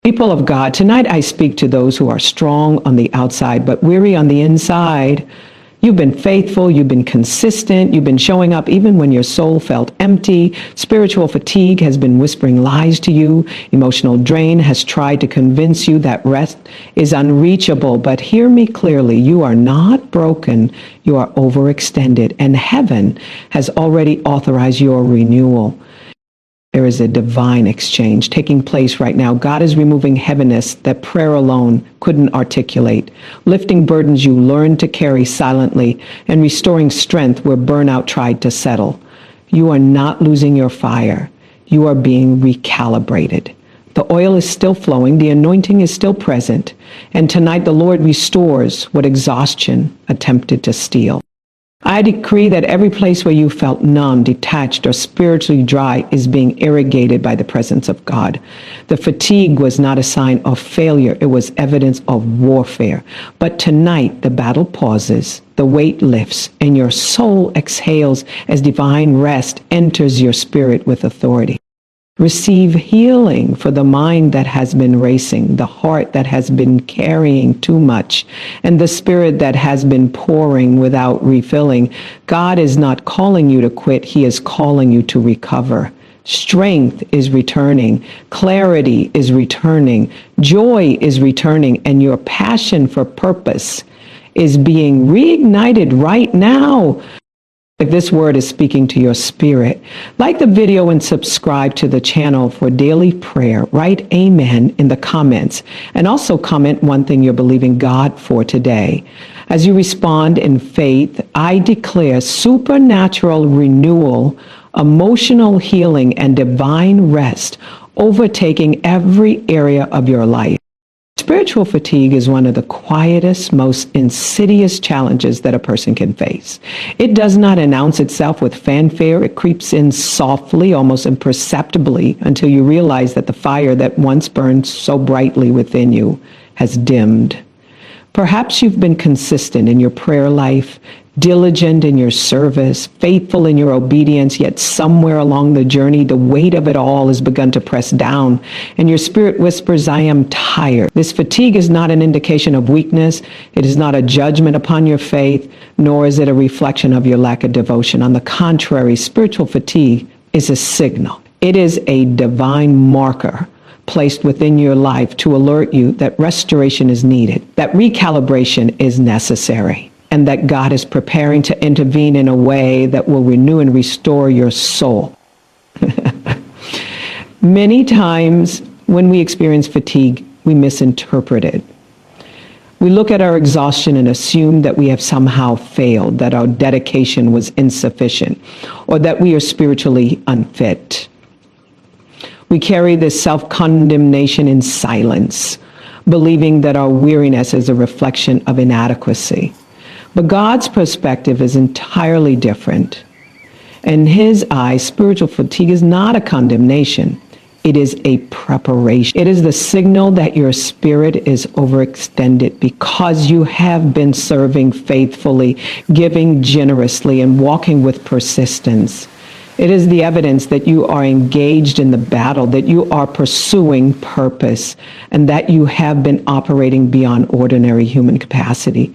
People of God, tonight I speak to those who are strong on the outside but weary on the inside. You've been faithful, you've been consistent, you've been showing up even when your soul felt empty. Spiritual fatigue has been whispering lies to you. Emotional drain has tried to convince you that rest is unreachable. But hear me clearly, you are not broken, you are overextended, and heaven has already authorized your renewal. There is a divine exchange taking place right now. God is removing heaviness that prayer alone couldn't articulate, lifting burdens you learned to carry silently, and restoring strength where burnout tried to settle. You are not losing your fire. You are being recalibrated. The oil is still flowing. The anointing is still present. And tonight the Lord restores what exhaustion attempted to steal. I decree that every place where you felt numb, detached, or spiritually dry is being irrigated by the presence of God. The fatigue was not a sign of failure. It was evidence of warfare. But tonight, the battle pauses, the weight lifts, and your soul exhales as divine rest enters your spirit with authority. Receive healing for the mind that has been racing, the heart that has been carrying too much, and the spirit that has been pouring without refilling. God is not calling you to quit. He is calling you to recover. Strength is returning. Clarity is returning. Joy is returning. And your passion for purpose is being reignited right now. If this word is speaking to your spirit, like the video and subscribe to the channel for daily prayer. Write amen in the comments, and also comment one thing you're believing God for today. As you respond in faith, I declare supernatural renewal, emotional healing, and divine rest overtaking every area of your life. Spiritual fatigue is one of the quietest, most insidious challenges that a person can face. It does not announce itself with fanfare. It creeps in softly, almost imperceptibly, until you realize that the fire that once burned so brightly within you has dimmed. Perhaps you've been consistent in your prayer life, diligent in your service, faithful in your obedience, yet somewhere along the journey, the weight of it all has begun to press down, and your spirit whispers, I am tired. This fatigue is not an indication of weakness. It is not a judgment upon your faith, nor is it a reflection of your lack of devotion. On the contrary, spiritual fatigue is a signal. It is a divine marker placed within your life to alert you that restoration is needed, that recalibration is necessary, and that God is preparing to intervene in a way that will renew and restore your soul. Many times when we experience fatigue, we misinterpret it. We look at our exhaustion and assume that we have somehow failed, that our dedication was insufficient, or that we are spiritually unfit. We carry this self-condemnation in silence, believing that our weariness is a reflection of inadequacy. But God's perspective is entirely different. In his eyes, spiritual fatigue is not a condemnation. It is a preparation. It is the signal that your spirit is overextended because you have been serving faithfully, giving generously, and walking with persistence. It is the evidence that you are engaged in the battle, that you are pursuing purpose, and that you have been operating beyond ordinary human capacity.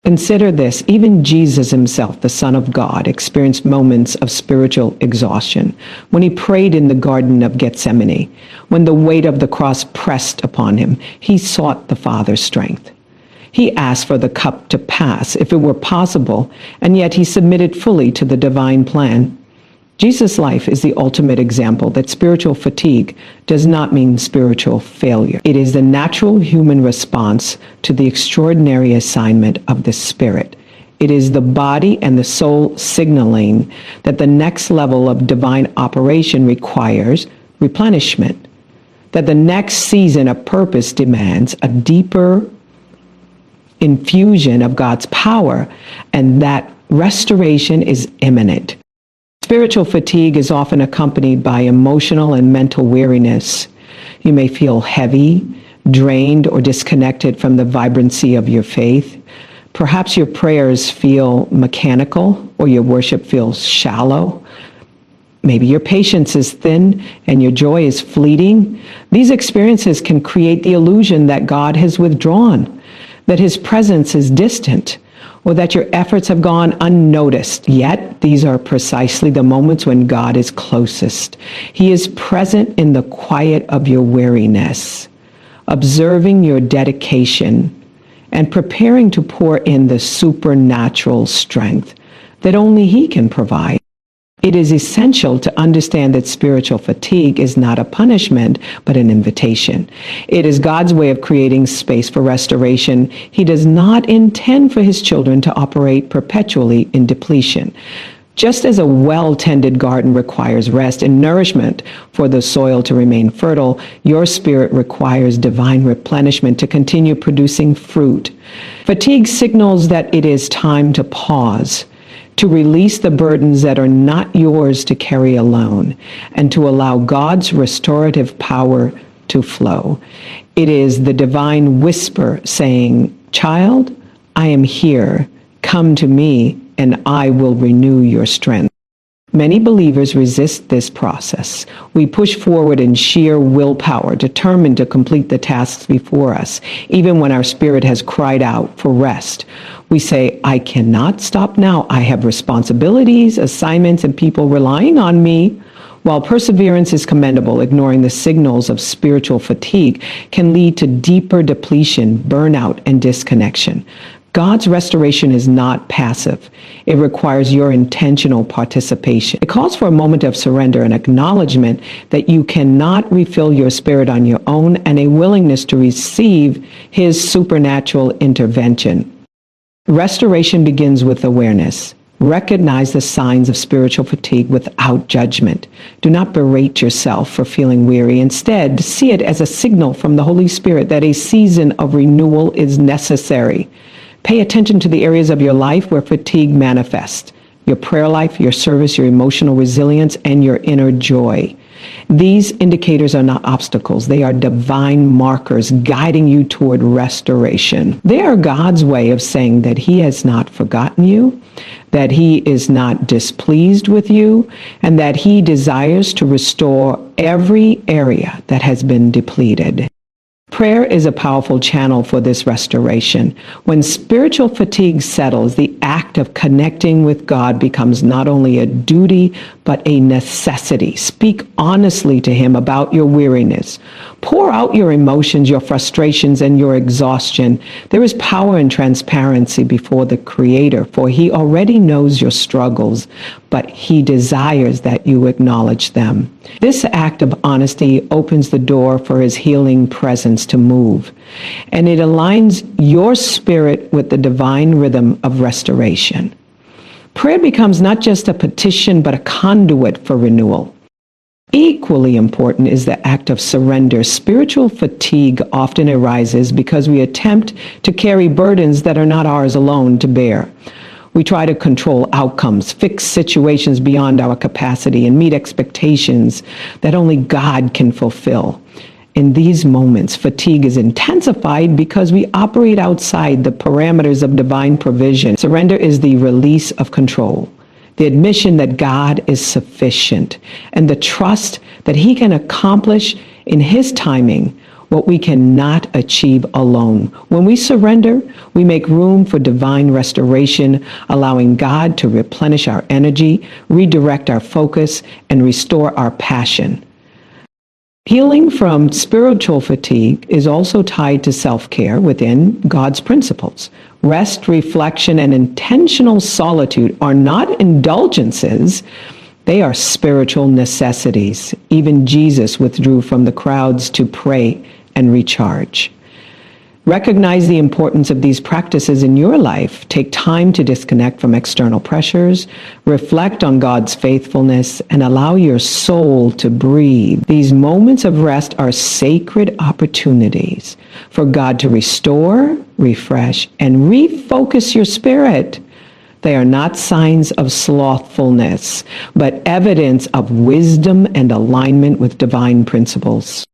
Consider this, even Jesus himself, the Son of God, experienced moments of spiritual exhaustion when he prayed in the Garden of Gethsemane. When the weight of the cross pressed upon him, he sought the Father's strength. He asked for the cup to pass if it were possible, and yet he submitted fully to the divine plan. Jesus' life is the ultimate example that spiritual fatigue does not mean spiritual failure. It is the natural human response to the extraordinary assignment of the Spirit. It is the body and the soul signaling that the next level of divine operation requires replenishment, that the next season of purpose demands a deeper infusion of God's power, and that restoration is imminent. Spiritual fatigue is often accompanied by emotional and mental weariness. You may feel heavy, drained, or disconnected from the vibrancy of your faith. Perhaps your prayers feel mechanical or your worship feels shallow. Maybe your patience is thin and your joy is fleeting. These experiences can create the illusion that God has withdrawn, that his presence is distant, or that your efforts have gone unnoticed. Yet, these are precisely the moments when God is closest. He is present in the quiet of your weariness, observing your dedication, and preparing to pour in the supernatural strength that only he can provide. It is essential to understand that spiritual fatigue is not a punishment, but an invitation. It is God's way of creating space for restoration. He does not intend for his children to operate perpetually in depletion. Just as a well-tended garden requires rest and nourishment for the soil to remain fertile, your spirit requires divine replenishment to continue producing fruit. Fatigue signals that it is time to pause, to release the burdens that are not yours to carry alone, and to allow God's restorative power to flow. It is the divine whisper saying, "Child, I am here. Come to me, and I will renew your strength." Many believers resist this process. We push forward in sheer willpower, determined to complete the tasks before us, even when our spirit has cried out for rest. We say, "I cannot stop now. I have responsibilities, assignments, and people relying on me." While perseverance is commendable, ignoring the signals of spiritual fatigue can lead to deeper depletion, burnout, and disconnection. God's restoration is not passive. It requires your intentional participation. It calls for a moment of surrender, an acknowledgement that you cannot refill your spirit on your own, and a willingness to receive his supernatural intervention. Restoration begins with awareness. Recognize the signs of spiritual fatigue without judgment. Do not berate yourself for feeling weary. Instead, see it as a signal from the Holy Spirit that a season of renewal is necessary. Pay attention to the areas of your life where fatigue manifests: your prayer life, your service, your emotional resilience, and your inner joy. These indicators are not obstacles. They are divine markers guiding you toward restoration. They are God's way of saying that he has not forgotten you, that he is not displeased with you, and that he desires to restore every area that has been depleted. Prayer is a powerful channel for this restoration. When spiritual fatigue settles, the act of connecting with God becomes not only a duty, but a necessity. Speak honestly to him about your weariness. Pour out your emotions, your frustrations, and your exhaustion. There is power in transparency before the Creator, for he already knows your struggles, but he desires that you acknowledge them. This act of honesty opens the door for his healing presence to move, and it aligns your spirit with the divine rhythm of restoration. Prayer becomes not just a petition, but a conduit for renewal. Equally important is the act of surrender. Spiritual fatigue often arises because we attempt to carry burdens that are not ours alone to bear. We try to control outcomes, fix situations beyond our capacity, and meet expectations that only God can fulfill. In these moments, fatigue is intensified because we operate outside the parameters of divine provision. Surrender is the release of control, the admission that God is sufficient, and the trust that he can accomplish in his timing what we cannot achieve alone. When we surrender, we make room for divine restoration, allowing God to replenish our energy, redirect our focus, and restore our passion. Healing from spiritual fatigue is also tied to self-care within God's principles. Rest, reflection, and intentional solitude are not indulgences. They are spiritual necessities. Even Jesus withdrew from the crowds to pray and recharge. Recognize the importance of these practices in your life. Take time to disconnect from external pressures, reflect on God's faithfulness, and allow your soul to breathe. These moments of rest are sacred opportunities for God to restore, refresh, and refocus your spirit. They are not signs of slothfulness, but evidence of wisdom and alignment with divine principles.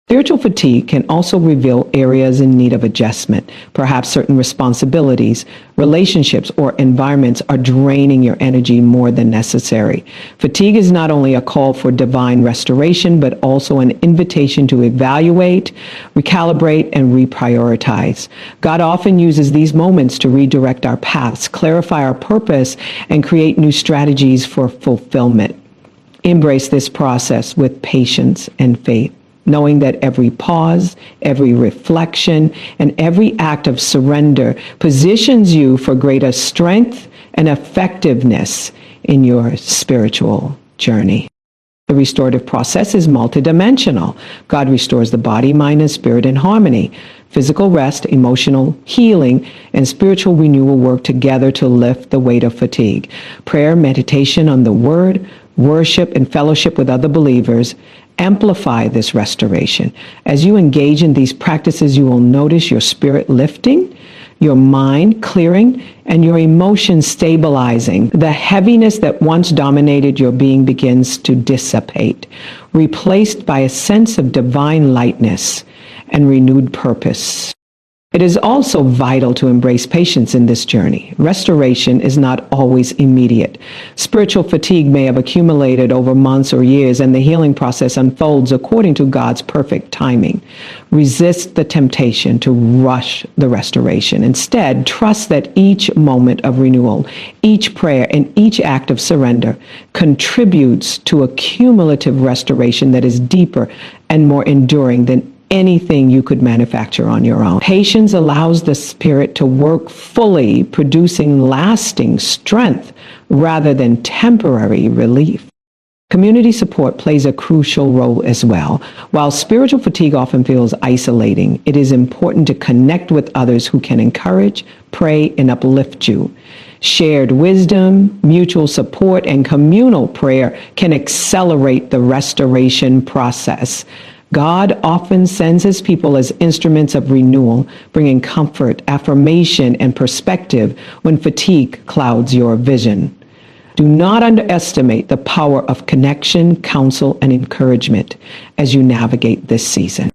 Spiritual fatigue can also reveal areas in need of adjustment. Perhaps certain responsibilities, relationships, or environments are draining your energy more than necessary. Fatigue is not only a call for divine restoration, but also an invitation to evaluate, recalibrate, and reprioritize. God often uses these moments to redirect our paths, clarify our purpose, and create new strategies for fulfillment. Embrace this process with patience and faith, knowing that every pause, every reflection, and every act of surrender positions you for greater strength and effectiveness in your spiritual journey. The restorative process is multidimensional. God restores the body, mind, and spirit in harmony. Physical rest, emotional healing, and spiritual renewal work together to lift the weight of fatigue. Prayer, meditation on the Word, worship, and fellowship with other believers amplify this restoration. As you engage in these practices, you will notice your spirit lifting, your mind clearing, and your emotions stabilizing. The heaviness that once dominated your being begins to dissipate, replaced by a sense of divine lightness and renewed purpose. It is also vital to embrace patience in this journey. Restoration is not always immediate. Spiritual fatigue may have accumulated over months or years, and the healing process unfolds according to God's perfect timing. Resist the temptation to rush the restoration. Instead, trust that each moment of renewal, each prayer, and each act of surrender contributes to a cumulative restoration that is deeper and more enduring than anything you could manufacture on your own. Patience allows the Spirit to work fully, producing lasting strength rather than temporary relief. Community support plays a crucial role as well. While spiritual fatigue often feels isolating, it is important to connect with others who can encourage, pray, and uplift you. Shared wisdom, mutual support, and communal prayer can accelerate the restoration process. God often sends his people as instruments of renewal, bringing comfort, affirmation, and perspective when fatigue clouds your vision. Do not underestimate the power of connection, counsel, and encouragement as you navigate this season.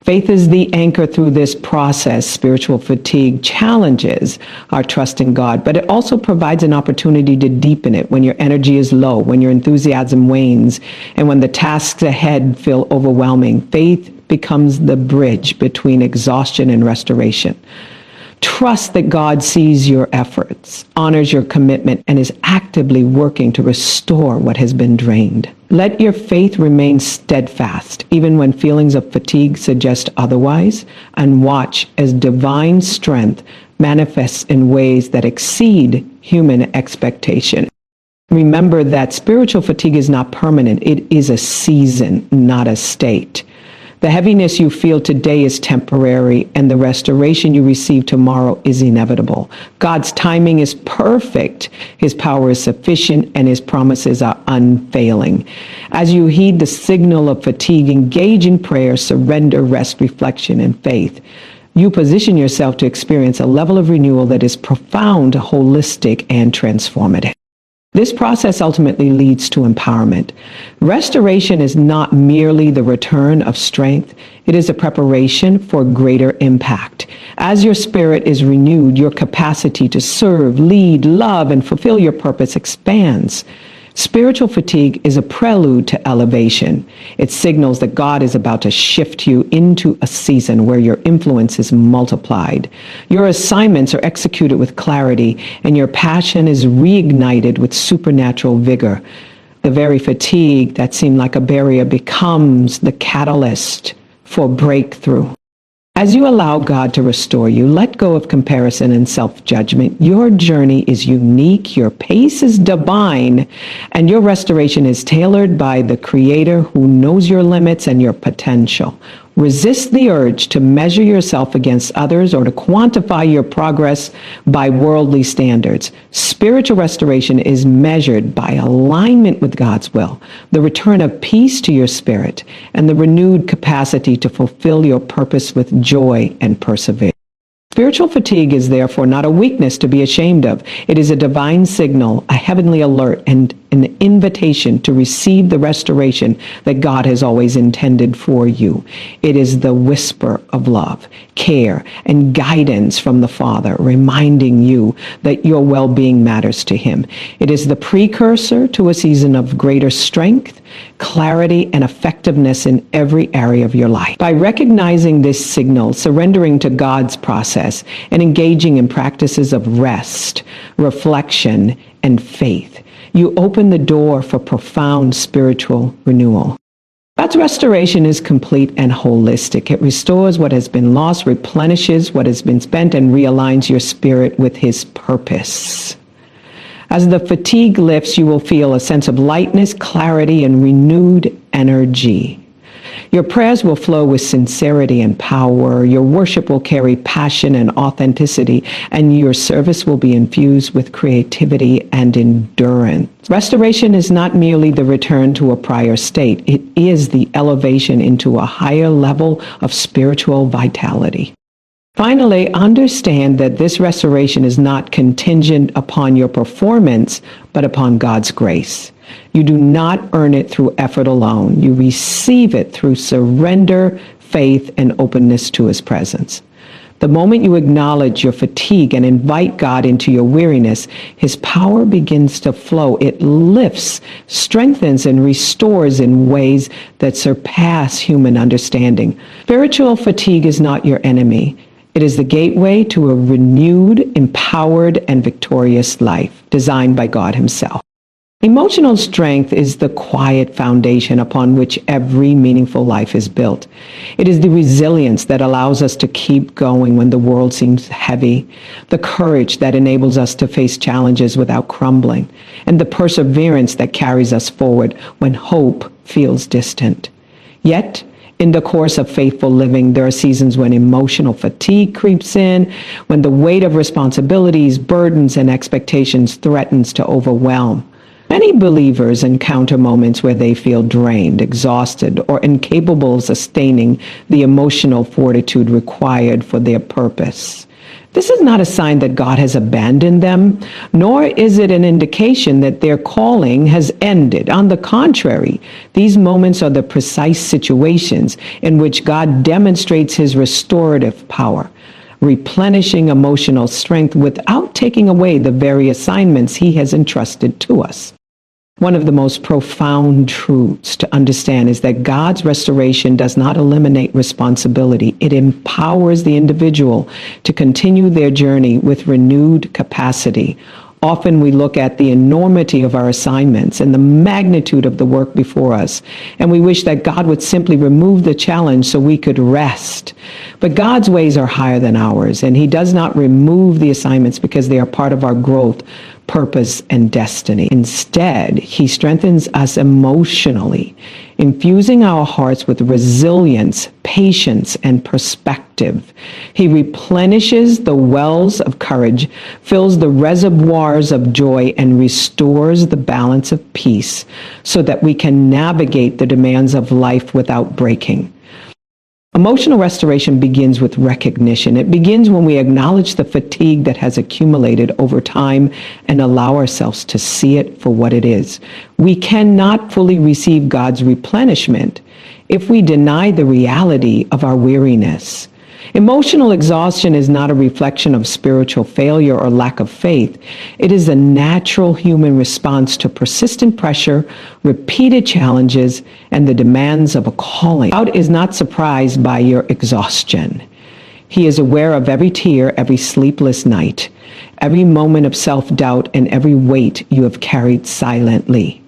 Faith is the anchor through this process. Spiritual fatigue challenges our trust in God, but it also provides an opportunity to deepen it when your energy is low, when your enthusiasm wanes, and when the tasks ahead feel overwhelming. Faith becomes the bridge between exhaustion and restoration. Trust that God sees your efforts, honors your commitment, and is actively working to restore what has been drained. Let your faith remain steadfast, even when feelings of fatigue suggest otherwise, and watch as divine strength manifests in ways that exceed human expectation. Remember that spiritual fatigue is not permanent. It is a season, not a state. The heaviness you feel today is temporary, and the restoration you receive tomorrow is inevitable. God's timing is perfect. His power is sufficient, and his promises are unfailing. As you heed the signal of fatigue, engage in prayer, surrender, rest, reflection, and faith. You position yourself to experience a level of renewal that is profound, holistic, and transformative. This process ultimately leads to empowerment. Restoration is not merely the return of strength. It is a preparation for greater impact. As your spirit is renewed, your capacity to serve, lead, love, and fulfill your purpose expands. Spiritual fatigue is a prelude to elevation. It signals that God is about to shift you into a season where your influence is multiplied. Your assignments are executed with clarity, and your passion is reignited with supernatural vigor. The very fatigue that seemed like a barrier becomes the catalyst for breakthrough. As you allow God to restore you, let go of comparison and self-judgment. Your journey is unique, your pace is divine, and your restoration is tailored by the Creator who knows your limits and your potential. Resist the urge to measure yourself against others or to quantify your progress by worldly standards. Spiritual restoration is measured by alignment with God's will, the return of peace to your spirit, and the renewed capacity to fulfill your purpose with joy and perseverance. Spiritual fatigue is therefore not a weakness to be ashamed of. It is a divine signal, a heavenly alert, and an invitation to receive the restoration that God has always intended for you. It is the whisper of love, care, and guidance from the Father, reminding you that your well-being matters to Him. It is the precursor to a season of greater strength, clarity, and effectiveness in every area of your life. By recognizing this signal, surrendering to God's process, and engaging in practices of rest, reflection, and faith, you open the door for profound spiritual renewal. God's restoration is complete and holistic. It restores what has been lost, replenishes what has been spent, and realigns your spirit with His purpose. As the fatigue lifts, you will feel a sense of lightness, clarity, and renewed energy. Your prayers will flow with sincerity and power. Your worship will carry passion and authenticity, and your service will be infused with creativity and endurance. Restoration is not merely the return to a prior state. It is the elevation into a higher level of spiritual vitality. Finally, understand that this restoration is not contingent upon your performance, but upon God's grace. You do not earn it through effort alone. You receive it through surrender, faith, and openness to His presence. The moment you acknowledge your fatigue and invite God into your weariness, His power begins to flow. It lifts, strengthens, and restores in ways that surpass human understanding. Spiritual fatigue is not your enemy. It is the gateway to a renewed, empowered, and victorious life designed by God Himself. Emotional strength is the quiet foundation upon which every meaningful life is built. It is the resilience that allows us to keep going when the world seems heavy, the courage that enables us to face challenges without crumbling, and the perseverance that carries us forward when hope feels distant. Yet, in the course of faithful living, there are seasons when emotional fatigue creeps in, when the weight of responsibilities, burdens, and expectations threatens to overwhelm. Many believers encounter moments where they feel drained, exhausted, or incapable of sustaining the emotional fortitude required for their purpose. This is not a sign that God has abandoned them, nor is it an indication that their calling has ended. On the contrary, these moments are the precise situations in which God demonstrates His restorative power, replenishing emotional strength without taking away the very assignments He has entrusted to us. One of the most profound truths to understand is that God's restoration does not eliminate responsibility. It empowers the individual to continue their journey with renewed capacity. Often we look at the enormity of our assignments and the magnitude of the work before us, and we wish that God would simply remove the challenge so we could rest. But God's ways are higher than ours, and He does not remove the assignments because they are part of our growth, purpose, and destiny. Instead, He strengthens us emotionally, infusing our hearts with resilience, patience, and perspective. He replenishes the wells of courage, fills the reservoirs of joy, and restores the balance of peace so that we can navigate the demands of life without breaking. Emotional restoration begins with recognition. It begins when we acknowledge the fatigue that has accumulated over time and allow ourselves to see it for what it is. We cannot fully receive God's replenishment if we deny the reality of our weariness. Emotional exhaustion is not a reflection of spiritual failure or lack of faith. It is a natural human response to persistent pressure, repeated challenges, and the demands of a calling. God is not surprised by your exhaustion. He is aware of every tear, every sleepless night, every moment of self-doubt, and every weight you have carried silently.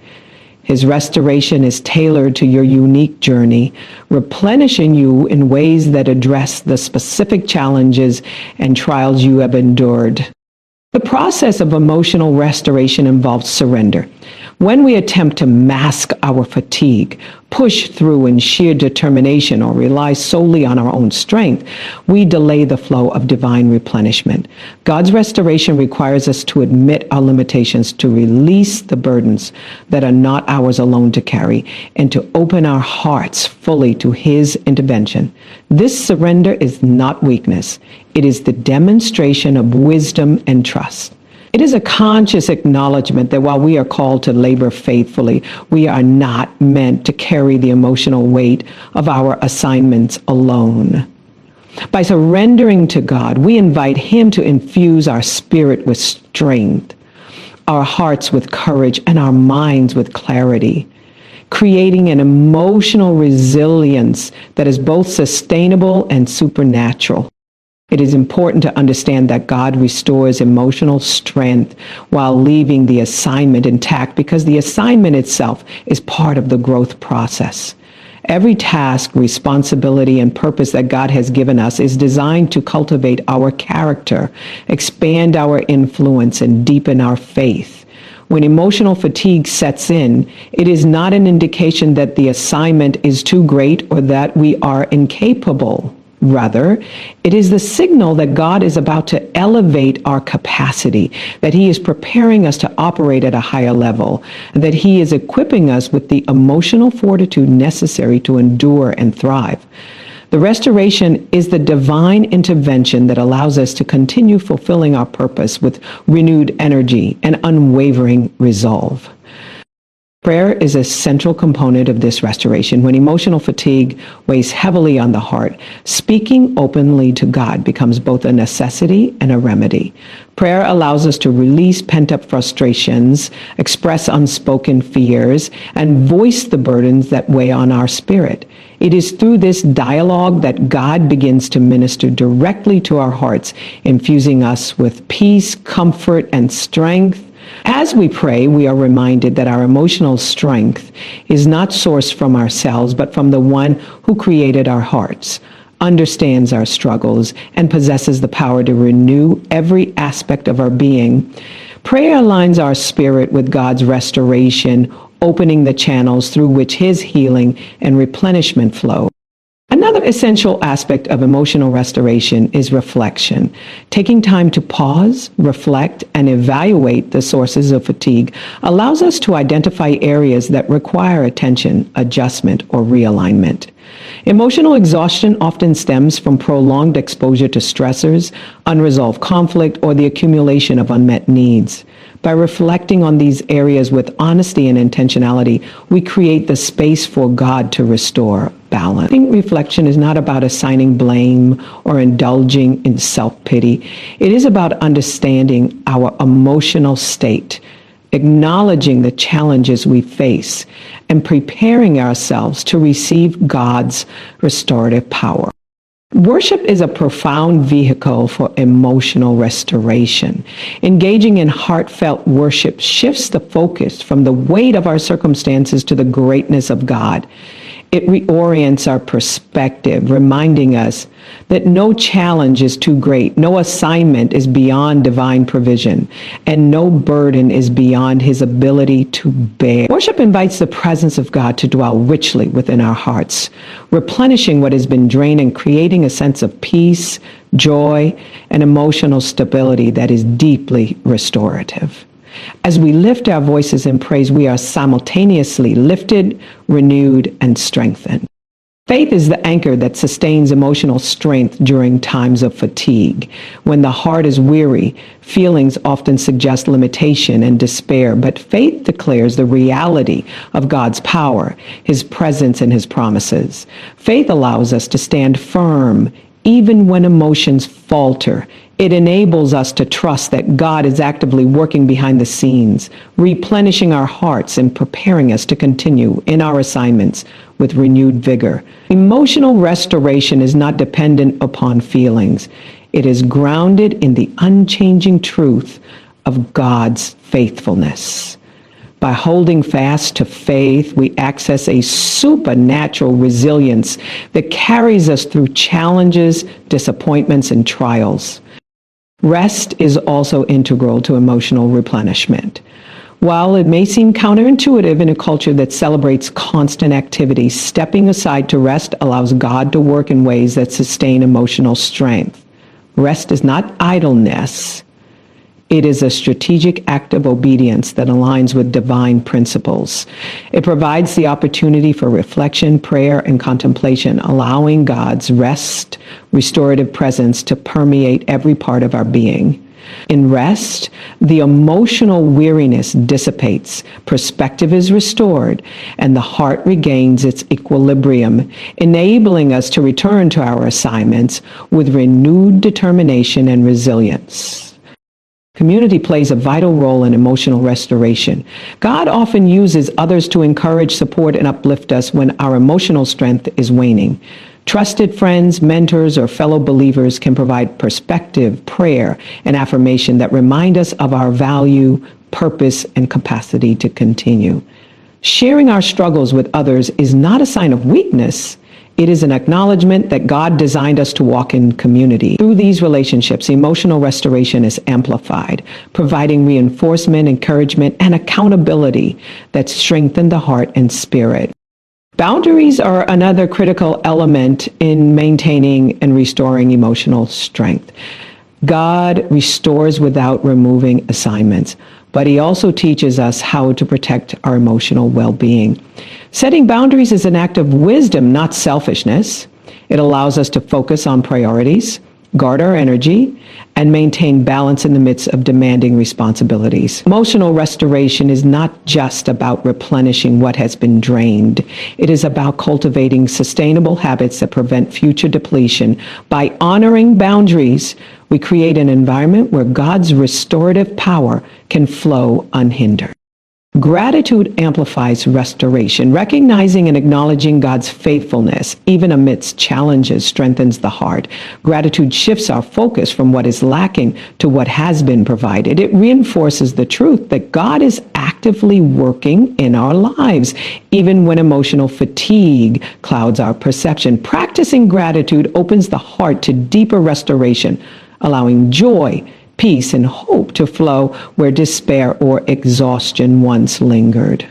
His restoration is tailored to your unique journey, replenishing you in ways that address the specific challenges and trials you have endured. The process of emotional restoration involves surrender. When we attempt to mask our fatigue, push through in sheer determination, or rely solely on our own strength, we delay the flow of divine replenishment. God's restoration requires us to admit our limitations, to release the burdens that are not ours alone to carry, and to open our hearts fully to His intervention. This surrender is not weakness. It is the demonstration of wisdom and trust. It is a conscious acknowledgement that while we are called to labor faithfully, we are not meant to carry the emotional weight of our assignments alone. By surrendering to God, we invite Him to infuse our spirit with strength, our hearts with courage, and our minds with clarity, creating an emotional resilience that is both sustainable and supernatural. It is important to understand that God restores emotional strength while leaving the assignment intact, because the assignment itself is part of the growth process. Every task, responsibility, and purpose that God has given us is designed to cultivate our character, expand our influence, and deepen our faith. When emotional fatigue sets in, it is not an indication that the assignment is too great or that we are incapable. Rather, it is the signal that God is about to elevate our capacity, that He is preparing us to operate at a higher level, and that He is equipping us with the emotional fortitude necessary to endure and thrive. The restoration is the divine intervention that allows us to continue fulfilling our purpose with renewed energy and unwavering resolve. Prayer is a central component of this restoration. When emotional fatigue weighs heavily on the heart, speaking openly to God becomes both a necessity and a remedy. Prayer allows us to release pent-up frustrations, express unspoken fears, and voice the burdens that weigh on our spirit. It is through this dialogue that God begins to minister directly to our hearts, infusing us with peace, comfort, and strength. As we pray, we are reminded that our emotional strength is not sourced from ourselves, but from the one who created our hearts, understands our struggles, and possesses the power to renew every aspect of our being. Prayer aligns our spirit with God's restoration, opening the channels through which His healing and replenishment flow. Another essential aspect of emotional restoration is reflection. Taking time to pause, reflect, and evaluate the sources of fatigue allows us to identify areas that require attention, adjustment, or realignment. Emotional exhaustion often stems from prolonged exposure to stressors, unresolved conflict, or the accumulation of unmet needs. By reflecting on these areas with honesty and intentionality, we create the space for God to restore balance. I think reflection is not about assigning blame or indulging in self-pity. It is about understanding our emotional state, acknowledging the challenges we face, and preparing ourselves to receive God's restorative power. Worship is a profound vehicle for emotional restoration. Engaging in heartfelt worship shifts the focus from the weight of our circumstances to the greatness of God. It reorients our perspective, reminding us that no challenge is too great, no assignment is beyond divine provision, and no burden is beyond His ability to bear. Worship invites the presence of God to dwell richly within our hearts, replenishing what has been drained and creating a sense of peace, joy, and emotional stability that is deeply restorative. As we lift our voices in praise, we are simultaneously lifted, renewed, and strengthened. Faith is the anchor that sustains emotional strength during times of fatigue. When the heart is weary, feelings often suggest limitation and despair, but faith declares the reality of God's power, His presence, and His promises. Faith allows us to stand firm even when emotions falter. It enables us to trust that God is actively working behind the scenes, replenishing our hearts and preparing us to continue in our assignments with renewed vigor. Emotional restoration is not dependent upon feelings. It is grounded in the unchanging truth of God's faithfulness. By holding fast to faith, we access a supernatural resilience that carries us through challenges, disappointments, and trials. Rest is also integral to emotional replenishment. While it may seem counterintuitive in a culture that celebrates constant activity, stepping aside to rest allows God to work in ways that sustain emotional strength. Rest is not idleness. It is a strategic act of obedience that aligns with divine principles. It provides the opportunity for reflection, prayer, and contemplation, allowing God's rest, restorative presence to permeate every part of our being. In rest, the emotional weariness dissipates, perspective is restored, and the heart regains its equilibrium, enabling us to return to our assignments with renewed determination and resilience. Community plays a vital role in emotional restoration. God often uses others to encourage, support, and uplift us when our emotional strength is waning. Trusted friends, mentors, or fellow believers can provide perspective, prayer, and affirmation that remind us of our value, purpose, and capacity to continue. Sharing our struggles with others is not a sign of weakness. It is an acknowledgement that God designed us to walk in community. Through these relationships, emotional restoration is amplified, providing reinforcement, encouragement, and accountability that strengthen the heart and spirit. Boundaries are another critical element in maintaining and restoring emotional strength. God restores without removing assignments, but he also teaches us how to protect our emotional well-being. Setting boundaries is an act of wisdom, not selfishness. It allows us to focus on priorities, guard our energy, and maintain balance in the midst of demanding responsibilities. Emotional restoration is not just about replenishing what has been drained. It is about cultivating sustainable habits that prevent future depletion. By honoring boundaries, we create an environment where God's restorative power can flow unhindered. Gratitude amplifies restoration. Recognizing and acknowledging God's faithfulness, even amidst challenges, strengthens the heart. Gratitude shifts our focus from what is lacking to what has been provided. It reinforces the truth that God is actively working in our lives, even when emotional fatigue clouds our perception. Practicing gratitude opens the heart to deeper restoration, allowing joy, peace, and hope to flow where despair or exhaustion once lingered.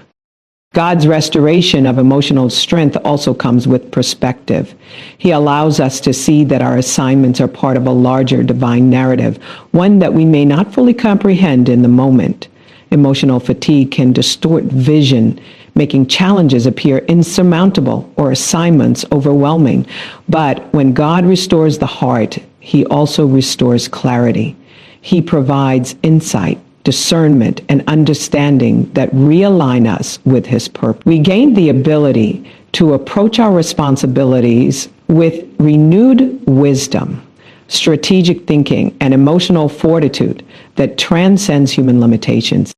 God's restoration of emotional strength also comes with perspective. He allows us to see that our assignments are part of a larger divine narrative, one that we may not fully comprehend in the moment. Emotional fatigue can distort vision, making challenges appear insurmountable or assignments overwhelming. But when God restores the heart, he also restores clarity. He provides insight, discernment, and understanding that realign us with his purpose. We gain the ability to approach our responsibilities with renewed wisdom, strategic thinking, and emotional fortitude that transcends human limitations.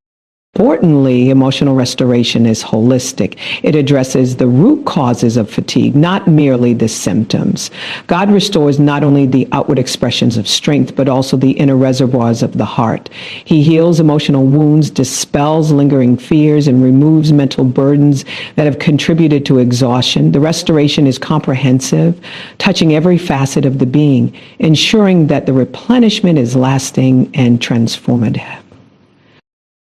Importantly, emotional restoration is holistic. It addresses the root causes of fatigue, not merely the symptoms. God restores not only the outward expressions of strength, but also the inner reservoirs of the heart. He heals emotional wounds, dispels lingering fears, and removes mental burdens that have contributed to exhaustion. The restoration is comprehensive, touching every facet of the being, ensuring that the replenishment is lasting and transformative.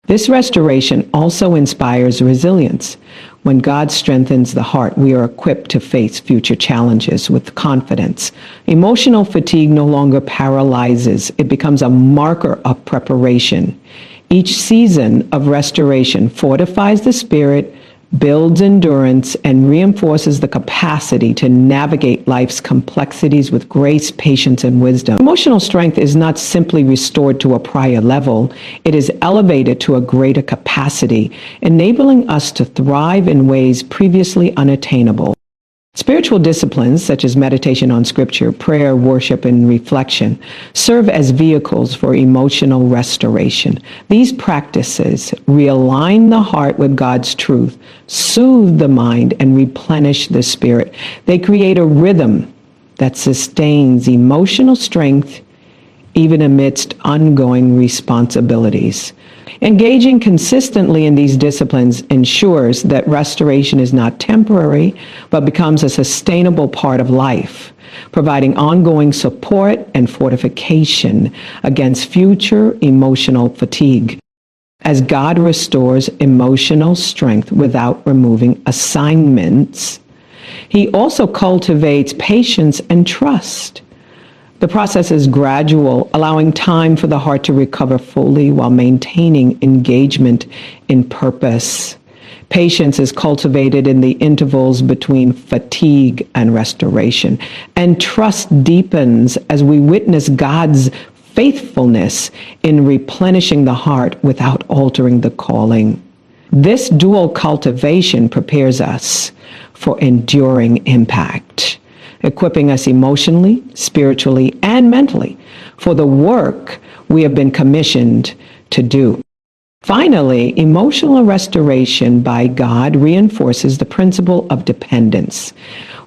This restoration also inspires resilience. When God strengthens the heart, we are equipped to face future challenges with confidence. Emotional fatigue no longer paralyzes. It becomes a marker of preparation. Each season of restoration fortifies the spirit, builds endurance, and reinforces the capacity to navigate life's complexities with grace, patience, and wisdom. Emotional strength is not simply restored to a prior level, it is elevated to a greater capacity, enabling us to thrive in ways previously unattainable. Spiritual disciplines such as meditation on scripture, prayer, worship, and reflection serve as vehicles for emotional restoration. These practices realign the heart with God's truth, soothe the mind, and replenish the spirit. They create a rhythm that sustains emotional strength even amidst ongoing responsibilities. Engaging consistently in these disciplines ensures that restoration is not temporary, but becomes a sustainable part of life, providing ongoing support and fortification against future emotional fatigue. as God restores emotional strength without removing assignments. He also cultivates patience and trust. The process is gradual, allowing time for the heart to recover fully while maintaining engagement in purpose. Patience is cultivated in the intervals between fatigue and restoration, and trust deepens as we witness God's faithfulness in replenishing the heart without altering the calling. This dual cultivation prepares us for enduring impact, equipping us emotionally, spiritually, and mentally for the work we have been commissioned to do. Finally, emotional restoration by God reinforces the principle of dependence.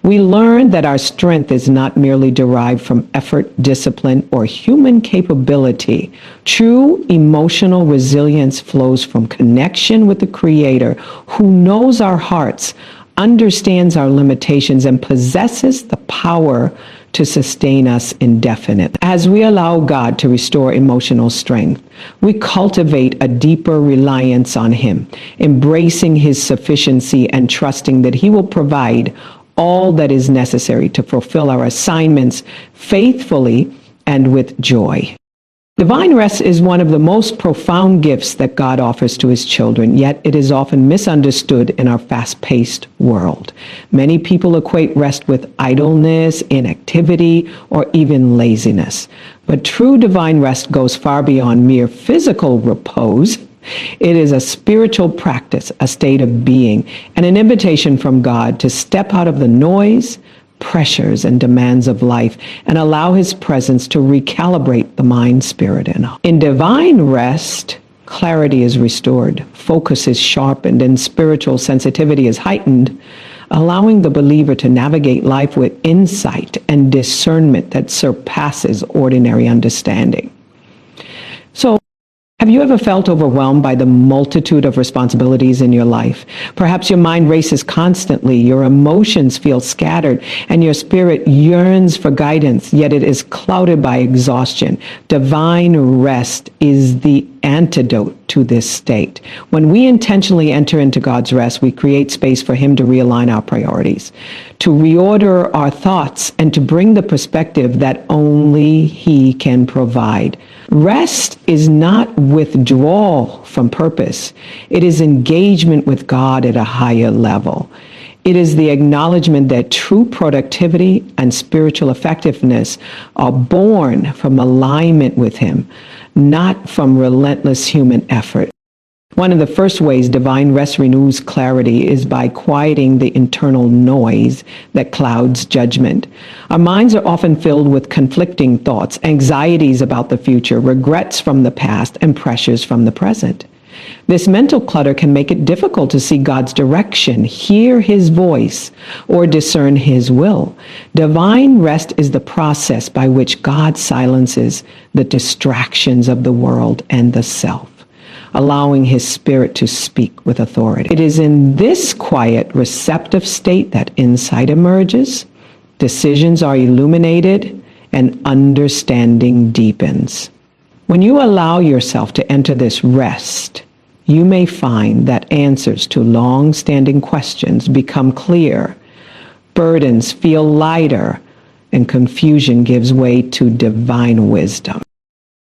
We learn that our strength is not merely derived from effort, discipline, or human capability. True emotional resilience flows from connection with the Creator who knows our hearts, understands our limitations, and possesses the power to sustain us indefinitely. As we allow God to restore emotional strength, we cultivate a deeper reliance on Him, embracing His sufficiency and trusting that He will provide all that is necessary to fulfill our assignments faithfully and with joy. Divine rest is one of the most profound gifts that God offers to His children, yet it is often misunderstood in our fast-paced world. Many people equate rest with idleness, inactivity, or even laziness. But true divine rest goes far beyond mere physical repose. It is a spiritual practice, a state of being, and an invitation from God to step out of the noise, pressures, and demands of life and allow His presence to recalibrate the mind, spirit, and heart. In divine rest, clarity is restored, focus is sharpened, and spiritual sensitivity is heightened, allowing the believer to navigate life with insight and discernment that surpasses ordinary understanding. So, have you ever felt overwhelmed by the multitude of responsibilities in your life? Perhaps your mind races constantly, your emotions feel scattered, and your spirit yearns for guidance, yet it is clouded by exhaustion. Divine rest is the antidote to this state. When we intentionally enter into God's rest, we create space for Him to realign our priorities, to reorder our thoughts, and to bring the perspective that only He can provide. Rest is not withdrawal from purpose. It is engagement with God at a higher level. It is the acknowledgement that true productivity and spiritual effectiveness are born from alignment with Him, not from relentless human effort. One of the first ways divine rest renews clarity is by quieting the internal noise that clouds judgment. Our minds are often filled with conflicting thoughts, anxieties about the future, regrets from the past, and pressures from the present. This mental clutter can make it difficult to see God's direction, hear His voice, or discern His will. Divine rest is the process by which God silences the distractions of the world and the self, allowing His Spirit to speak with authority. It is in this quiet, receptive state that insight emerges, decisions are illuminated, and understanding deepens. When you allow yourself to enter this rest, you may find that answers to long-standing questions become clear, burdens feel lighter, and confusion gives way to divine wisdom.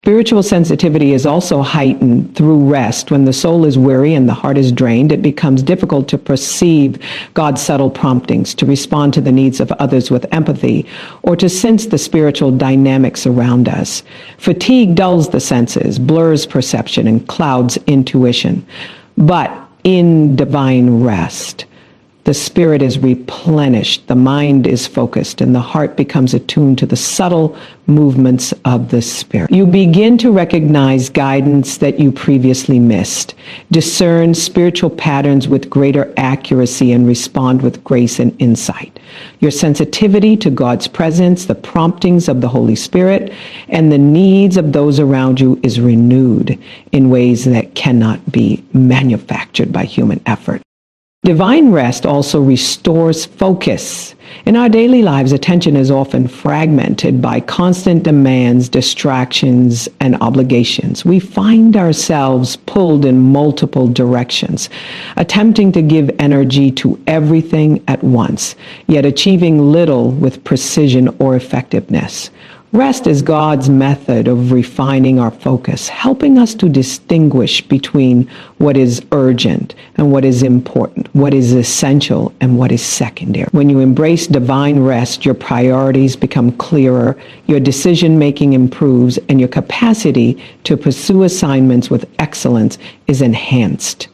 Spiritual sensitivity is also heightened through rest. When the soul is weary and the heart is drained, it becomes difficult to perceive God's subtle promptings, to respond to the needs of others with empathy, or to sense the spiritual dynamics around us. Fatigue dulls the senses, blurs perception, and clouds intuition. But in divine rest, the spirit is replenished, the mind is focused, and the heart becomes attuned to the subtle movements of the spirit. You begin to recognize guidance that you previously missed, discern spiritual patterns with greater accuracy, and respond with grace and insight. Your sensitivity to God's presence, the promptings of the Holy Spirit, and the needs of those around you is renewed in ways that cannot be manufactured by human effort. Divine rest also restores focus. In our daily lives, attention is often fragmented by constant demands, distractions, and obligations. We find ourselves pulled in multiple directions, attempting to give energy to everything at once, yet achieving little with precision or effectiveness. Rest is God's method of refining our focus, helping us to distinguish between what is urgent and what is important, what is essential and what is secondary. When you embrace divine rest, your priorities become clearer, your decision-making improves, and your capacity to pursue assignments with excellence is enhanced.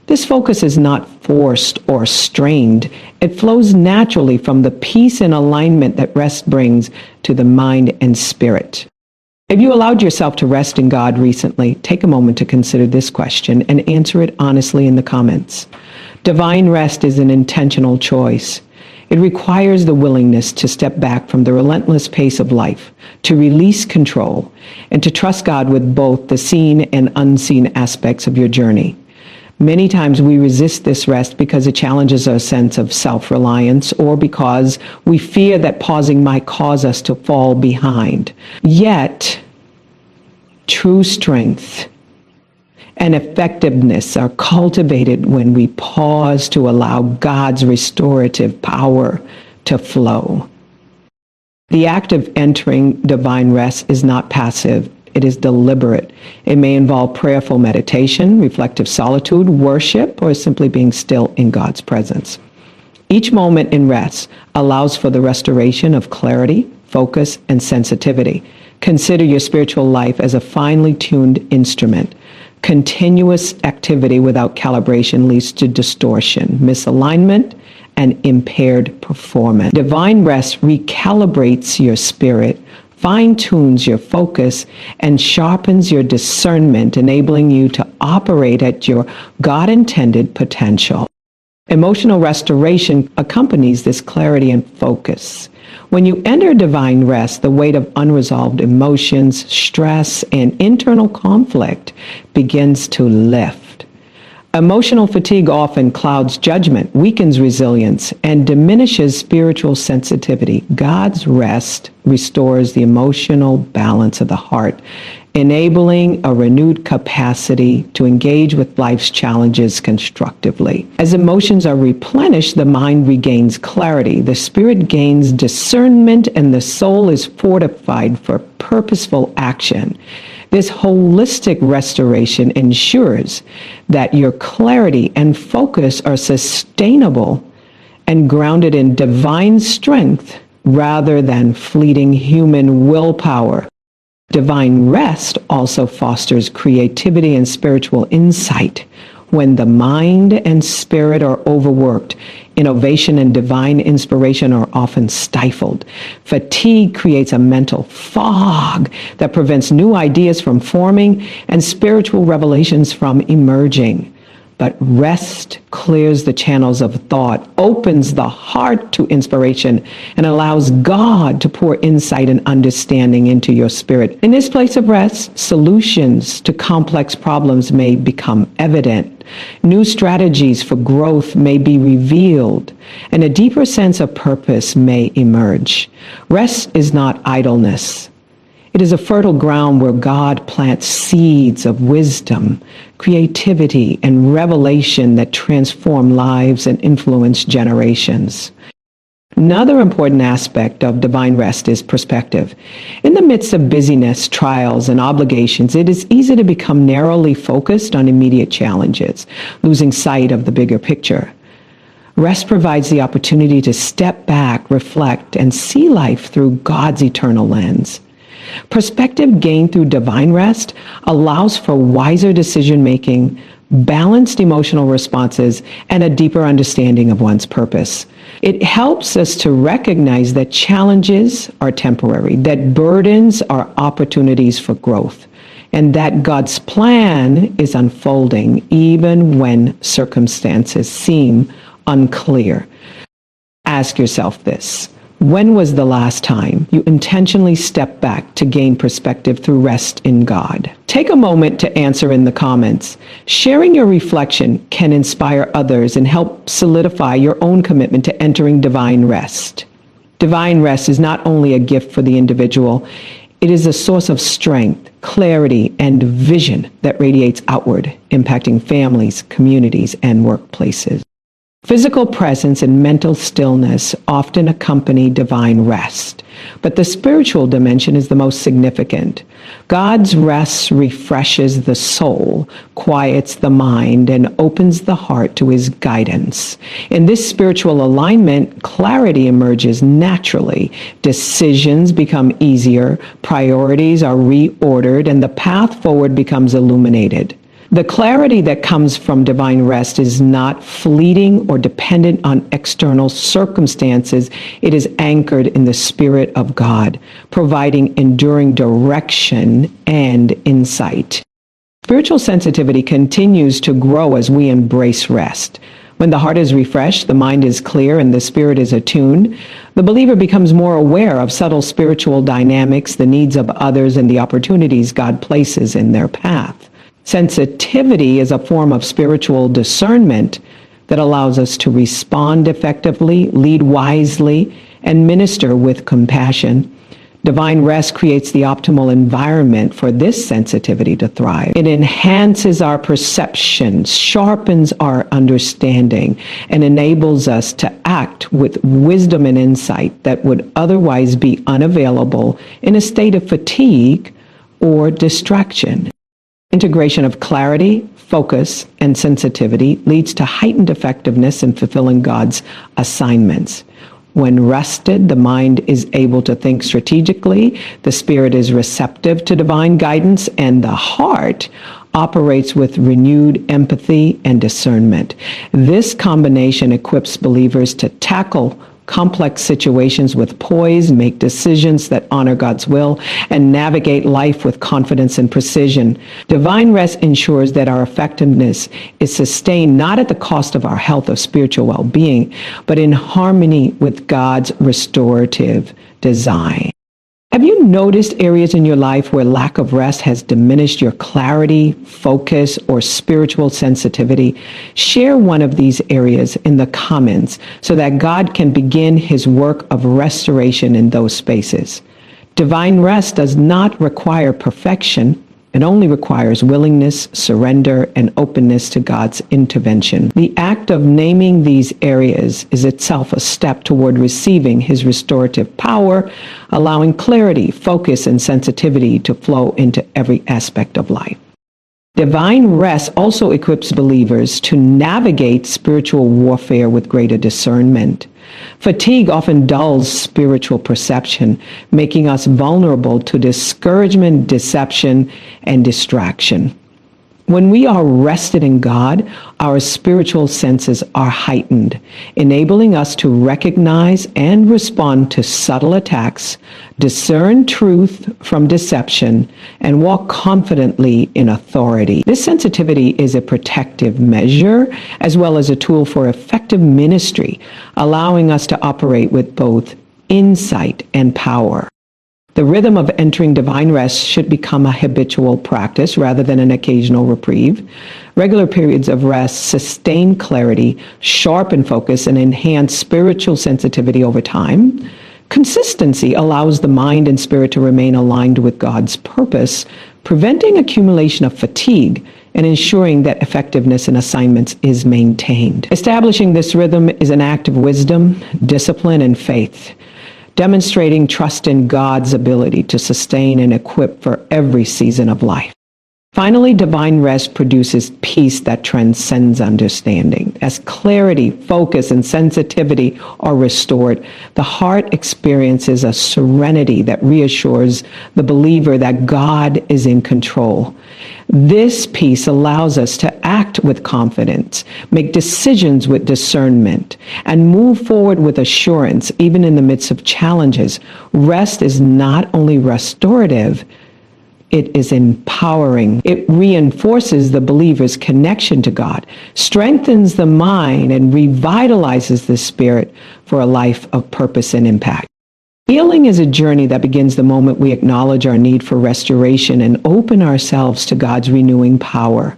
This focus is not forced or strained. It flows naturally from the peace and alignment that rest brings to the mind and spirit. If you allowed yourself to rest in God recently, take a moment to consider this question and answer it honestly in the comments. Divine rest is an intentional choice. It requires the willingness to step back from the relentless pace of life, to release control, and to trust God with both the seen and unseen aspects of your journey. Many times we resist this rest because it challenges our sense of self-reliance or because we fear that pausing might cause us to fall behind. Yet, true strength and effectiveness are cultivated when we pause to allow God's restorative power to flow. The act of entering divine rest is not passive. It is deliberate. It may involve prayerful meditation, reflective solitude, worship, or simply being still in God's presence. Each moment in rest allows for the restoration of clarity, focus, and sensitivity. Consider your spiritual life as a finely tuned instrument. Continuous activity without calibration leads to distortion, misalignment, and impaired performance. Divine rest recalibrates your spirit, fine-tunes your focus, and sharpens your discernment, enabling you to operate at your God-intended potential. Emotional restoration accompanies this clarity and focus. When you enter divine rest, the weight of unresolved emotions, stress, and internal conflict begins to lift. Emotional fatigue often clouds judgment, weakens resilience, and diminishes spiritual sensitivity. God's rest restores the emotional balance of the heart, enabling a renewed capacity to engage with life's challenges constructively. As emotions are replenished, the mind regains clarity, the spirit gains discernment, and the soul is fortified for purposeful action. This holistic restoration ensures that your clarity and focus are sustainable and grounded in divine strength rather than fleeting human willpower. Divine rest also fosters creativity and spiritual insight. When the mind and spirit are overworked, innovation and divine inspiration are often stifled. Fatigue creates a mental fog that prevents new ideas from forming and spiritual revelations from emerging. But rest clears the channels of thought, opens the heart to inspiration, and allows God to pour insight and understanding into your spirit. In this place of rest, solutions to complex problems may become evident. New strategies for growth may be revealed, and a deeper sense of purpose may emerge. Rest is not idleness. It is a fertile ground where God plants seeds of wisdom, creativity, and revelation that transform lives and influence generations. Another important aspect of divine rest is perspective. In the midst of busyness, trials, and obligations, it is easy to become narrowly focused on immediate challenges, losing sight of the bigger picture. Rest provides the opportunity to step back, reflect, and see life through God's eternal lens. Perspective gained through divine rest allows for wiser decision-making, balanced emotional responses, and a deeper understanding of one's purpose. It helps us to recognize that challenges are temporary, that burdens are opportunities for growth, and that God's plan is unfolding even when circumstances seem unclear. Ask yourself this: When was the last time you intentionally stepped back to gain perspective through rest in God? Take a moment to answer in the comments. Sharing your reflection can inspire others and help solidify your own commitment to entering divine rest. Divine rest is not only a gift for the individual, it is a source of strength, clarity, and vision that radiates outward, impacting families, communities, and workplaces. Physical presence and mental stillness often accompany divine rest, but the spiritual dimension is the most significant. God's rest refreshes the soul, quiets the mind, and opens the heart to his guidance. In this spiritual alignment, clarity emerges naturally. Decisions become easier, priorities are reordered, and the path forward becomes illuminated. The clarity that comes from divine rest is not fleeting or dependent on external circumstances. It is anchored in the Spirit of God, providing enduring direction and insight. Spiritual sensitivity continues to grow as we embrace rest. When the heart is refreshed, the mind is clear, and the spirit is attuned, the believer becomes more aware of subtle spiritual dynamics, the needs of others, and the opportunities God places in their path. Sensitivity is a form of spiritual discernment that allows us to respond effectively, lead wisely, and minister with compassion. Divine rest creates the optimal environment for this sensitivity to thrive. It enhances our perception, sharpens our understanding, and enables us to act with wisdom and insight that would otherwise be unavailable in a state of fatigue or distraction. Integration of clarity, focus, and sensitivity leads to heightened effectiveness in fulfilling God's assignments. When rested, the mind is able to think strategically, the spirit is receptive to divine guidance, and the heart operates with renewed empathy and discernment. This combination equips believers to tackle complex situations with poise, make decisions that honor God's will, and navigate life with confidence and precision. Divine rest ensures that our effectiveness is sustained not at the cost of our health or spiritual well-being, but in harmony with God's restorative design. Have you noticed areas in your life where lack of rest has diminished your clarity, focus, or spiritual sensitivity? Share one of these areas in the comments so that God can begin his work of restoration in those spaces. Divine rest does not require perfection. It only requires willingness, surrender, and openness to God's intervention. The act of naming these areas is itself a step toward receiving his restorative power, allowing clarity, focus, and sensitivity to flow into every aspect of life. Divine rest also equips believers to navigate spiritual warfare with greater discernment. Fatigue often dulls spiritual perception, making us vulnerable to discouragement, deception, and distraction. When we are rested in God, our spiritual senses are heightened, enabling us to recognize and respond to subtle attacks, discern truth from deception, and walk confidently in authority. This sensitivity is a protective measure as well as a tool for effective ministry, allowing us to operate with both insight and power. The rhythm of entering divine rest should become a habitual practice rather than an occasional reprieve. Regular periods of rest sustain clarity, sharpen focus, and enhance spiritual sensitivity over time. Consistency allows the mind and spirit to remain aligned with God's purpose, preventing accumulation of fatigue and ensuring that effectiveness in assignments is maintained. Establishing this rhythm is an act of wisdom, discipline, and faith, demonstrating trust in God's ability to sustain and equip for every season of life. Finally, divine rest produces peace that transcends understanding. As clarity, focus, and sensitivity are restored, the heart experiences a serenity that reassures the believer that God is in control. This peace allows us to act with confidence, make decisions with discernment, and move forward with assurance, even in the midst of challenges. Rest is not only restorative, it is empowering. It reinforces the believer's connection to God, strengthens the mind, and revitalizes the spirit for a life of purpose and impact. Healing is a journey that begins the moment we acknowledge our need for restoration and open ourselves to God's renewing power.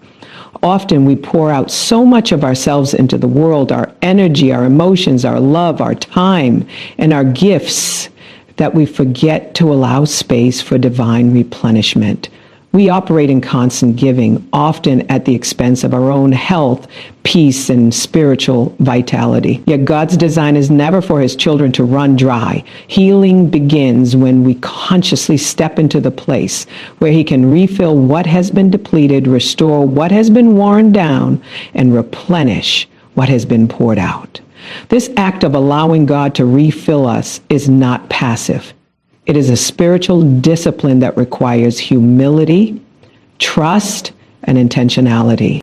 Often we pour out so much of ourselves into the world, our energy, our emotions, our love, our time, and our gifts, that we forget to allow space for divine replenishment. We operate in constant giving, often at the expense of our own health, peace, and spiritual vitality. Yet God's design is never for his children to run dry. Healing begins when we consciously step into the place where he can refill what has been depleted, restore what has been worn down, and replenish what has been poured out. This act of allowing God to refill us is not passive. It is a spiritual discipline that requires humility, trust, and intentionality.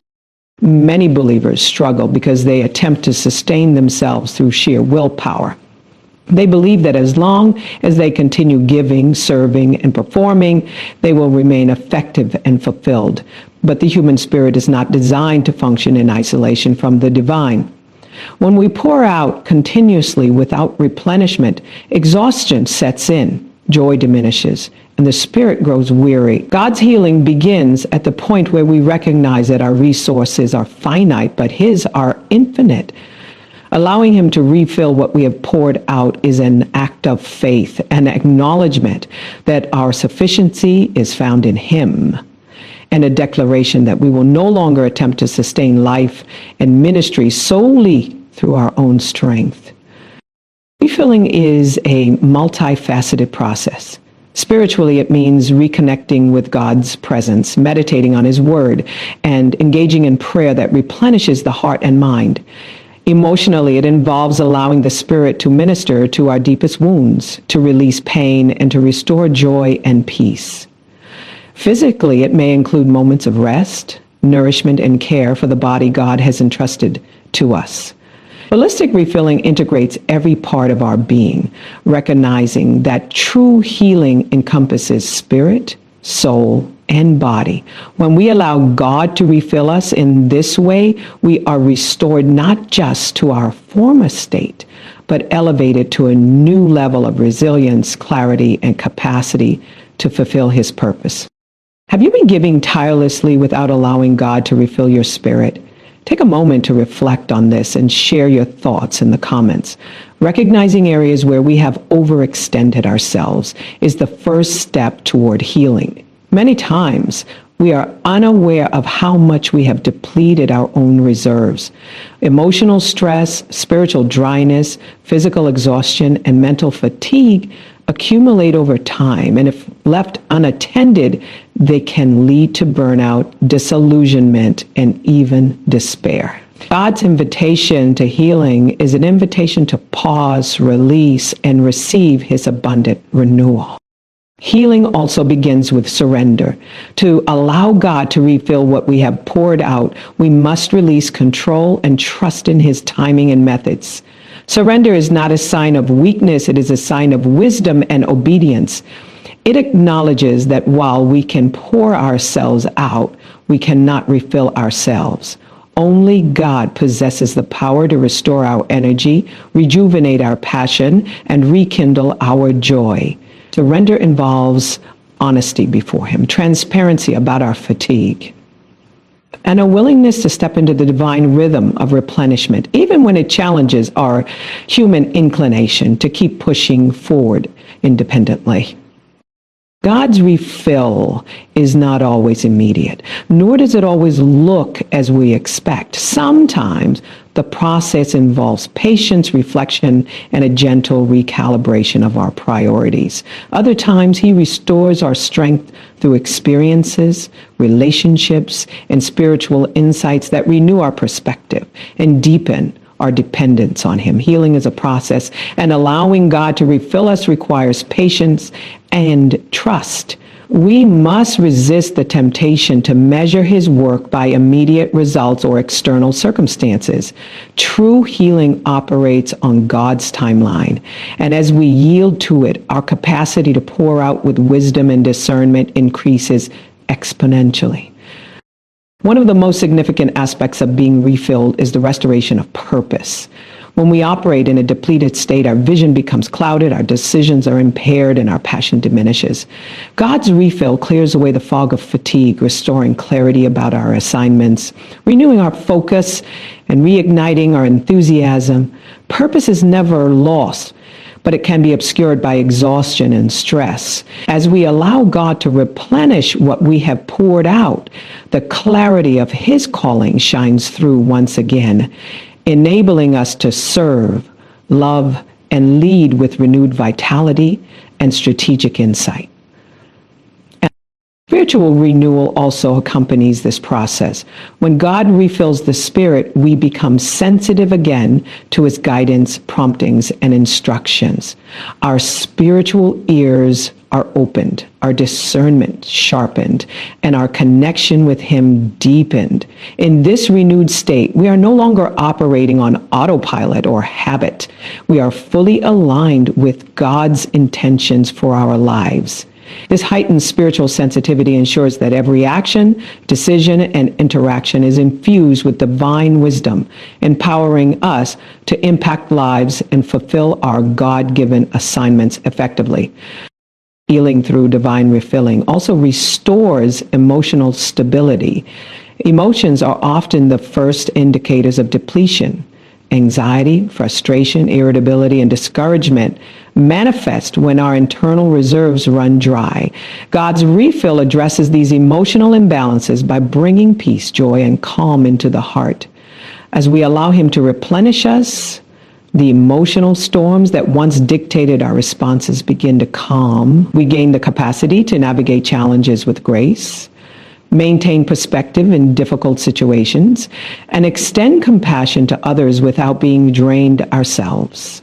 Many believers struggle because they attempt to sustain themselves through sheer willpower. They believe that as long as they continue giving, serving, and performing, they will remain effective and fulfilled. But the human spirit is not designed to function in isolation from the divine. When we pour out continuously without replenishment, exhaustion sets in. Joy diminishes, and the spirit grows weary. God's healing begins at the point where we recognize that our resources are finite, but his are infinite. Allowing him to refill what we have poured out is an act of faith, an acknowledgement that our sufficiency is found in him, and a declaration that we will no longer attempt to sustain life and ministry solely through our own strength. Refilling is a multifaceted process. Spiritually, it means reconnecting with God's presence, meditating on his word, and engaging in prayer that replenishes the heart and mind. Emotionally, it involves allowing the Spirit to minister to our deepest wounds, to release pain, and to restore joy and peace. Physically, it may include moments of rest, nourishment, and care for the body God has entrusted to us. Holistic refilling integrates every part of our being, recognizing that true healing encompasses spirit, soul, and body. When we allow God to refill us in this way, we are restored not just to our former state, but elevated to a new level of resilience, clarity, and capacity to fulfill his purpose. Have you been giving tirelessly without allowing God to refill your spirit? Take a moment to reflect on this and share your thoughts in the comments. Recognizing areas where we have overextended ourselves is the first step toward healing. Many times, we are unaware of how much we have depleted our own reserves. Emotional stress, spiritual dryness, physical exhaustion, and mental fatigue accumulate over time, and if left unattended, they can lead to burnout, disillusionment, and even despair. God's invitation to healing is an invitation to pause, release, and receive his abundant renewal. Healing also begins with surrender. To allow God to refill what we have poured out, we must release control and trust in his timing and methods. Surrender is not a sign of weakness, it is a sign of wisdom and obedience. It acknowledges that while we can pour ourselves out, we cannot refill ourselves. Only God possesses the power to restore our energy, rejuvenate our passion, and rekindle our joy. Surrender involves honesty before him, transparency about our fatigue, and a willingness to step into the divine rhythm of replenishment, even when it challenges our human inclination to keep pushing forward independently. God's refill is not always immediate, nor does it always look as we expect. Sometimes the process involves patience, reflection, and a gentle recalibration of our priorities. Other times, he restores our strength through experiences, relationships, and spiritual insights that renew our perspective and deepen our dependence on him. Healing is a process, and allowing God to refill us requires patience and trust. We must resist the temptation to measure his work by immediate results or external circumstances. True healing operates on God's timeline, and as we yield to it, our capacity to pour out with wisdom and discernment increases exponentially. One of the most significant aspects of being refilled is the restoration of purpose. When we operate in a depleted state, our vision becomes clouded, our decisions are impaired, and our passion diminishes. God's refill clears away the fog of fatigue, restoring clarity about our assignments, renewing our focus, and reigniting our enthusiasm. Purpose is never lost, but it can be obscured by exhaustion and stress. As we allow God to replenish what we have poured out, the clarity of His calling shines through once again, enabling us to serve, love, and lead with renewed vitality and strategic insight. Spiritual renewal also accompanies this process. When God refills the Spirit, we become sensitive again to His guidance, promptings, and instructions. Our spiritual ears are opened, our discernment sharpened, and our connection with Him deepened. In this renewed state, we are no longer operating on autopilot or habit. We are fully aligned with God's intentions for our lives. This heightened spiritual sensitivity ensures that every action, decision, and interaction is infused with divine wisdom, empowering us to impact lives and fulfill our God-given assignments effectively. Healing through divine refilling also restores emotional stability. Emotions are often the first indicators of depletion. Anxiety, frustration, irritability, and discouragement manifest when our internal reserves run dry. God's refill addresses these emotional imbalances by bringing peace, joy, and calm into the heart. As we allow Him to replenish us, the emotional storms that once dictated our responses begin to calm. We gain the capacity to navigate challenges with grace, maintain perspective in difficult situations, and extend compassion to others without being drained ourselves.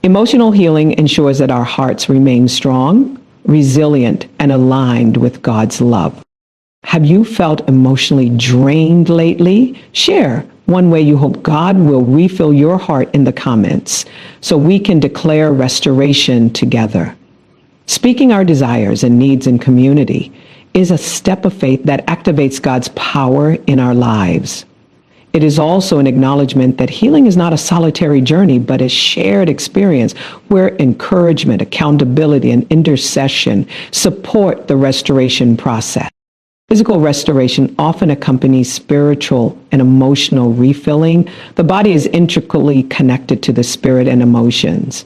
Emotional healing ensures that our hearts remain strong, resilient, and aligned with God's love. Have you felt emotionally drained lately? Share one way you hope God will refill your heart in the comments so we can declare restoration together. Speaking our desires and needs in community is a step of faith that activates God's power in our lives. It is also an acknowledgement that healing is not a solitary journey, but a shared experience where encouragement, accountability, and intercession support the restoration process. Physical restoration often accompanies spiritual and emotional refilling. The body is intricately connected to the spirit and emotions.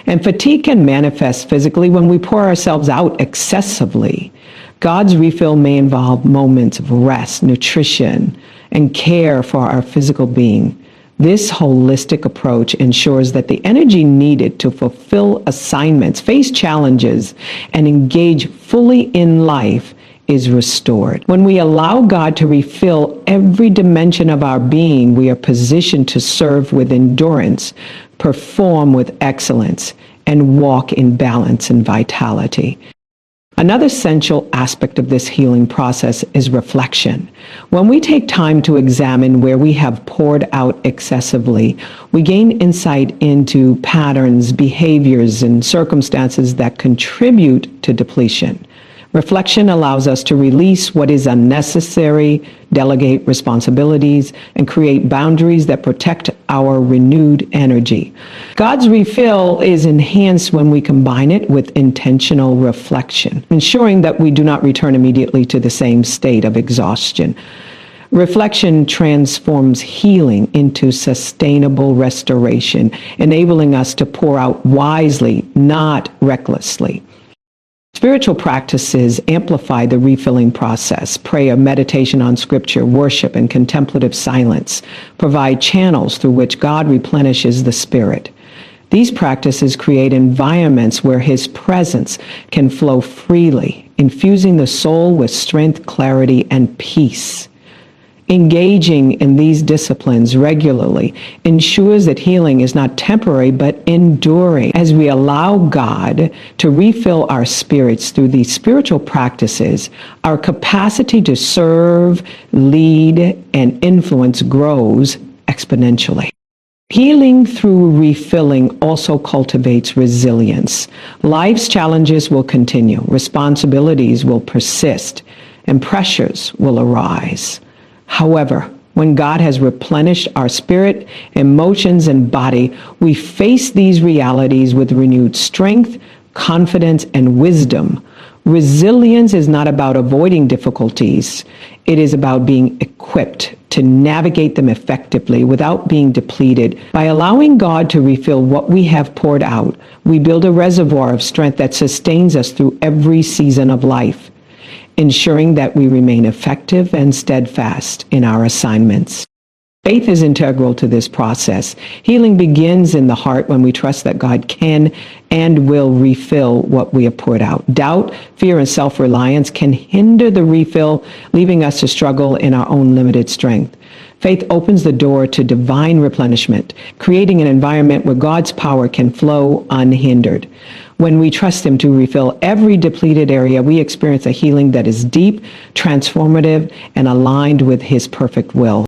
And fatigue can manifest physically when we pour ourselves out excessively. God's refill may involve moments of rest, nutrition, and care for our physical being. This holistic approach ensures that the energy needed to fulfill assignments, face challenges, and engage fully in life is restored. When we allow God to refill every dimension of our being, we are positioned to serve with endurance, perform with excellence, and walk in balance and vitality. Another essential aspect of this healing process is reflection. When we take time to examine where we have poured out excessively, we gain insight into patterns, behaviors, and circumstances that contribute to depletion. Reflection allows us to release what is unnecessary, delegate responsibilities, and create boundaries that protect our renewed energy. God's refill is enhanced when we combine it with intentional reflection, ensuring that we do not return immediately to the same state of exhaustion. Reflection transforms healing into sustainable restoration, enabling us to pour out wisely, not recklessly. Spiritual practices amplify the refilling process. Prayer, meditation on scripture, worship, and contemplative silence provide channels through which God replenishes the spirit. These practices create environments where His presence can flow freely, infusing the soul with strength, clarity, and peace. Engaging in these disciplines regularly ensures that healing is not temporary but enduring. As we allow God to refill our spirits through these spiritual practices, our capacity to serve, lead, and influence grows exponentially. Healing through refilling also cultivates resilience. Life's challenges will continue, responsibilities will persist, and pressures will arise. However, When God has replenished our spirit, emotions, and body, we face these realities with renewed strength, confidence, and wisdom. Resilience is not about avoiding difficulties. It is about being equipped to navigate them effectively without being depleted. By allowing God to refill what we have poured out, we build a reservoir of strength that sustains us through every season of life, ensuring that we remain effective and steadfast in our assignments. Faith is integral to this process. Healing begins in the heart when we trust that God can and will refill what we have poured out. Doubt, fear, and self-reliance can hinder the refill, leaving us to struggle in our own limited strength. Faith opens the door to divine replenishment, creating an environment where God's power can flow unhindered. When we trust Him to refill every depleted area, we experience a healing that is deep, transformative, and aligned with His perfect will.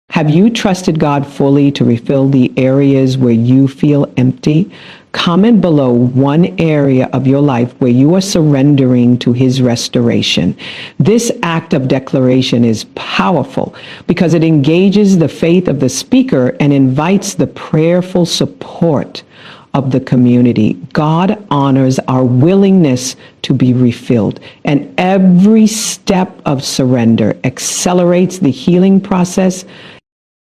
Have you trusted God fully to refill the areas where you feel empty? Comment below one area of your life where you are surrendering to His restoration. This act of declaration is powerful because it engages the faith of the speaker and invites the prayerful support of the community. God honors our willingness to be refilled, and every step of surrender accelerates the healing process.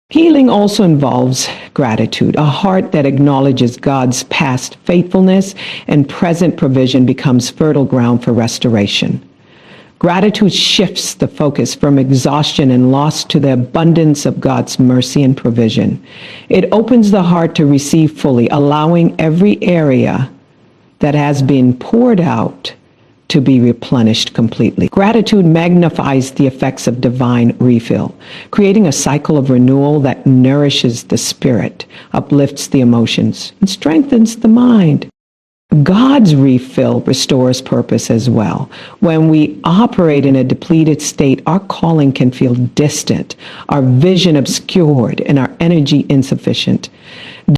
Healing also involves gratitude. A heart that acknowledges God's past faithfulness and present provision becomes fertile ground for restoration. Gratitude shifts the focus from exhaustion and loss to the abundance of God's mercy and provision. It opens the heart to receive fully, allowing every area that has been poured out to be replenished completely. Gratitude magnifies the effects of divine refill, creating a cycle of renewal that nourishes the spirit, uplifts the emotions, and strengthens the mind. God's refill restores purpose as well. When we operate in a depleted state, our calling can feel distant, our vision obscured, and our energy insufficient.